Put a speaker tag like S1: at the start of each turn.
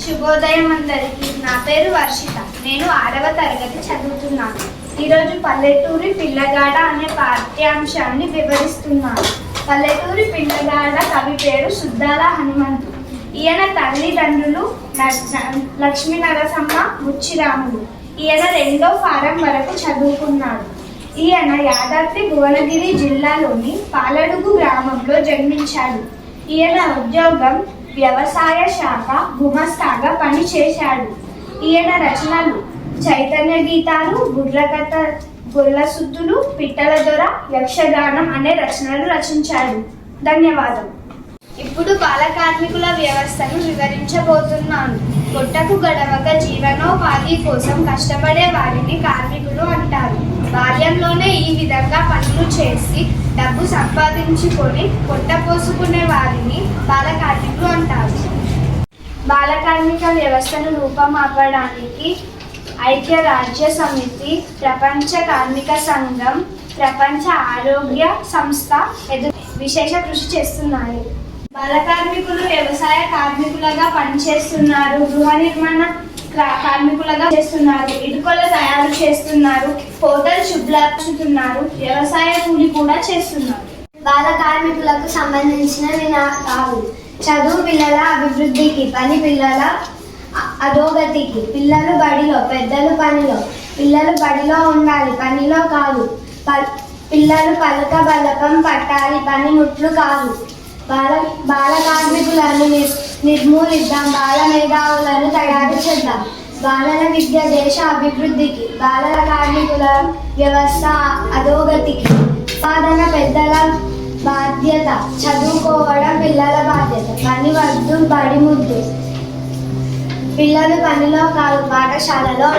S1: శుభోదయం అందరికీ. నా పేరు వర్షిత. నేను 6వ తరగతి చదువుతున్నాను. ఈరోజు పల్లెటూరి పిల్లగాడ అనే పాఠ్యాంశాన్ని వివరిస్తున్నాను. పల్లెటూరి పిల్లగాడ కవి పేరు సుద్దాల హనుమంతు. ఈయన తల్లిదండ్రులు లక్ష్మీ నరసమ్మ, ముచ్చిరాములు. ఈయన 2వ ఫారం వరకు చదువుకున్నాడు. ఈయన యాదాద్రి భువనగిరి జిల్లాలోని పాలడుగు గ్రామంలో జన్మించాడు. ఈయన ఉద్యోగం వ్యవసాయ శాఖ గుమస్తాగా పనిచేశాడు. ఈయన రచనలు చైతన్య గీతాలు, బుర్రకథ, గొల్లసుద్దులు, పిట్టల దొర, యక్షగానం అనే రచనలు రచించాడు. ధన్యవాదం. ఇప్పుడు బాల కార్మికుల వ్యవస్థను వివరించబోతున్నాను. పొట్టకు గడవక జీవనోపాధి కోసం కష్టపడే వారిని కార్మికులు అంటారు. బాల్యంలోనే ఈ విధంగా పనులు చేసి డబ్బు సంపాదించుకొని పొట్ట పోసుకునే వారిని బాల కార్మికులు అంటారు. బాల కార్మిక వ్యవస్థను రూపమాపడానికి ఐక్యరాజ్య సమితి, ప్రపంచ కార్మిక సంఘం, ప్రపంచ ఆరోగ్య సంస్థ విశేష కృషి చేస్తున్నాయి. బాల కార్మికులు వ్యవసాయ కార్మికులుగా పనిచేస్తున్నారు, గృహ నిర్మాణ కార్మికులుగా చేస్తున్నారు, ఇటుకలు తయారు చేస్తున్నారు, హోటల్ శుభ్రపరుస్తున్నారు, వ్యవసాయ కూలి కూడా చేస్తున్నారు.
S2: బాల కార్మికులకు సంబంధించిన నినాదాలు: చదువు పిల్లల అభివృద్ధికి, పని పిల్లల అధోగతికి. పిల్లలు బడిలో, పెద్దలు పనిలో. పిల్లలు బడిలో ఉండాలి, పనిలో కాదు. పిల్లలు పలక బలపం పట్టాలి, పనిముట్లు కాదు. బాల కార్మికులను నిర్మూలిద్దాం, బాల మేధావులను తయారు చేద్దాం. బాలల విద్య దేశ అభివృద్ధికి, బాలల కార్మికుల వ్యవస్థ అధోగతికి. ఉత్పాదన పెద్దల బాధ్యత, చదువుకోవడం పిల్లల బాధ్యత. పని వద్దు, బడి ముద్దు. పిల్లలు పనిలో కాదు, పాఠశాలలో.